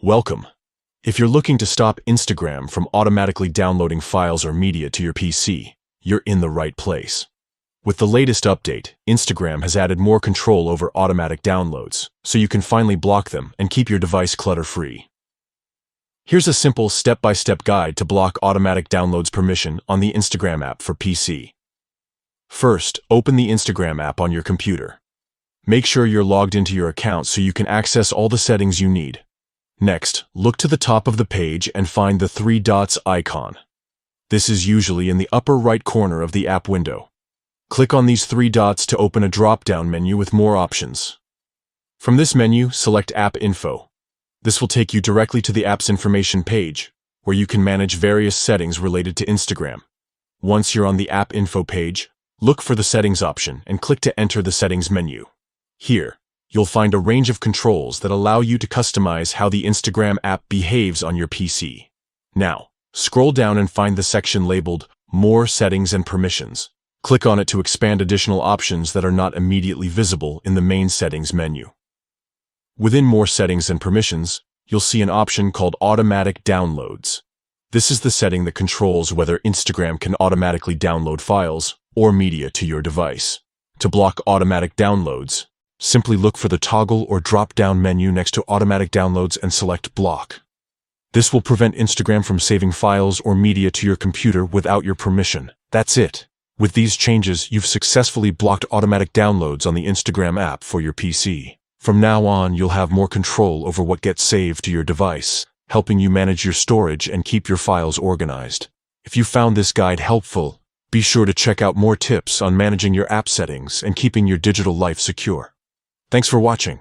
Welcome. If you're looking to stop Instagram from automatically downloading files or media to your PC, you're in the right place. With the latest update, Instagram has added more control over automatic downloads, so you can finally block them and keep your device clutter-free. Here's a simple step-by-step guide to block automatic downloads permission on the Instagram app for PC. First, open the Instagram app on your computer. Make sure you're logged into your account so you can access all the settings you need. Next, look to the top of the page and find the three dots icon. This is usually in the upper right corner of the app window. Click on these three dots to open a drop-down menu with more options. From this menu, select App Info. This will take you directly to the app's information page, where you can manage various settings related to Instagram. Once you're on the App Info page, look for the Settings option and click to enter the Settings menu. Here, you'll find a range of controls that allow you to customize how the Instagram app behaves on your PC. Now, scroll down and find the section labeled More Settings and Permissions. Click on it to expand additional options that are not immediately visible in the main settings menu. Within More Settings and Permissions, you'll see an option called Automatic Downloads. This is the setting that controls whether Instagram can automatically download files or media to your device. To block automatic downloads, simply look for the toggle or drop-down menu next to Automatic Downloads and select Block. This will prevent Instagram from saving files or media to your computer without your permission. That's it. With these changes, you've successfully blocked automatic downloads on the Instagram app for your PC. From now on, you'll have more control over what gets saved to your device, helping you manage your storage and keep your files organized. If you found this guide helpful, be sure to check out more tips on managing your app settings and keeping your digital life secure. Thanks for watching.